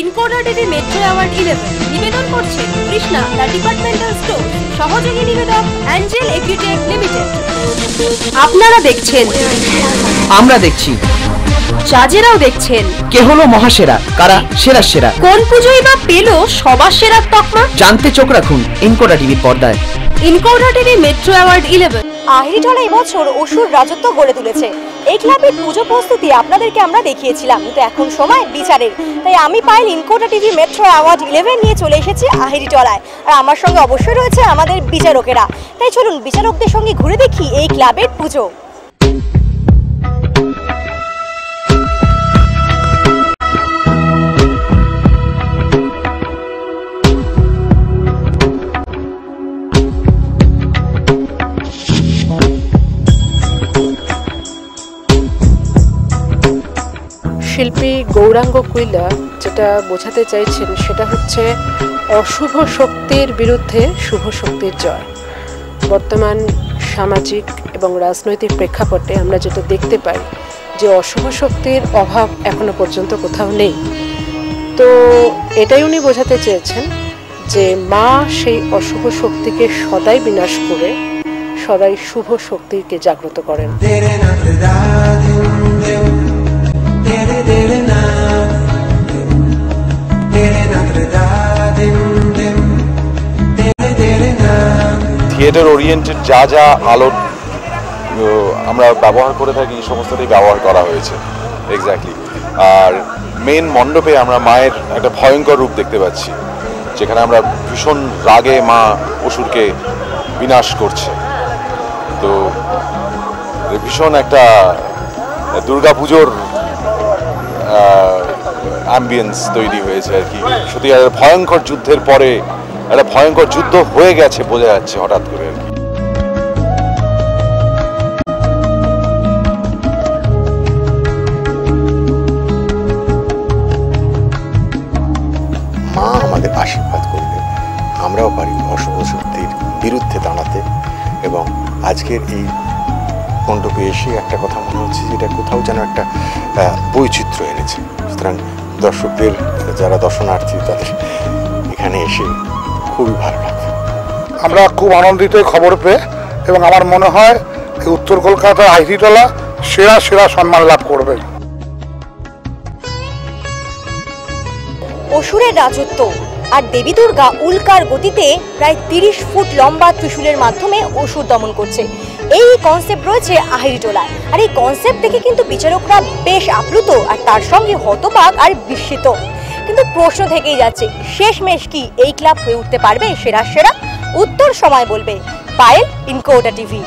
Encoder TV metro award 11 নিবেদন করছে Krishna the departmental store, সহযোগী নিবেদক অ্যাঞ্জেল এগ্রিটেক লিমিটেড। আপনারা দেখছেন, আমরা দেখছি, জাজেরাও দেখছেন। কে হলো মহাসেরা, কারা সেরা সেরা, কোন পুজোই বা পেল সবার সেরা তকমা? জানতে চোখ রাখুন ইনকোডার টিভির পর্দায়। Encoder TV metro award 11। Ahiritola এবছর অসুর রাজত্ব গড়ে তুলেছে। এই ক্লাবের পুজো প্রস্তুতি আপনাদেরকে আমরা দেখিয়েছিলাম, কিন্তু এখন সময় বিচারের। তাই আমি পাইল ইনকোডার টিভি মেট্রো অ্যাওয়ার্ড 11 নিয়ে চলে এসেছি আহিরিটোলায়। আর আমার সঙ্গে অবশ্যই রয়েছে আমাদের বিচারকেরা। তাই চলুন বিচারকদের সঙ্গে ঘুরে দেখি এই ক্লাবের পুজো। শিল্পী গৌরাঙ্গ কুইলা যেটা বোঝাতে চাইছেন সেটা হচ্ছে অশুভ শক্তির বিরুদ্ধে শুভ শক্তির জয়। বর্তমান সামাজিক এবং রাজনৈতিক প্রেক্ষাপটে আমরা যেটা দেখতে পাই যে অশুভ শক্তির অভাব এখনো পর্যন্ত কোথাও নেই। তো এটাই উনি বোঝাতে চেয়েছেন যে মা সেই অশুভ শক্তিকে সদাই বিনাশ করে সদাই শুভ শক্তিকে জাগ্রত করেন। থিয়েটার ওরিয়েন্টেড যা যা আলো আমরা ব্যবহার করে থাকি সমস্তটাই ব্যবহার করা হয়েছে এক্স্যাক্টলি। আর মেন মণ্ডপে আমরা মায়ের একটা ভয়ঙ্কর রূপ দেখতে পাচ্ছি, যেখানে আমরা ভীষণ রাগে মা অসুরকে বিনাশ করছে। তো ভীষণ একটা দুর্গাপুজোর অ্যাম্বিয়েন্স তৈরি হয়েছে আর কি। সত্যি ভয়ঙ্কর যুদ্ধের পরে একটা ভয়ঙ্কর যুদ্ধ হয়ে গেছে বোঝা যাচ্ছে হঠাৎ করে আর কি। মা আমাদের আশীর্বাদ করবে, আমরাও পারি অশুভ শক্তির বিরুদ্ধে দাঁড়াতে। এবং আজকের এই মণ্ডপে এসে একটা কথা মনে হচ্ছে যেটা কোথাও যেন একটা বৈচিত্র্য এনেছে। সুতরাং দর্শকদের, যারা দর্শনার্থী, তাদের এখানে এসে খুবই ভালো লাগবে। আমরা খুব আনন্দিত খবর পেয়ে, এবং আমার মনে হয় উত্তর কলকাতার আহিরিটোলা সেরা সেরা সম্মান লাভ করবে। অসুরের রাজত্ব আর দেবী দুর্গা উল্কার গতিতে প্রায় 30 ফুট লম্বা ত্রিশূলের মাধ্যমে অসুর দমন করছে, এই কনসেপ্ট রয়েছে আহিরিটোলায়। আর এই কনসেপ্ট দেখে কিন্তু বিচারকরা বেশ আপ্লুত, আর তার সঙ্গে হতবাক আর বিস্মিত। কিন্তু প্রশ্ন থেকেই যাচ্ছে, শেষমেশ কি এই ক্লাব হয়ে উঠতে পারবে সেরা সেরা? উত্তর সময় বলবে। Payel, encoder TV.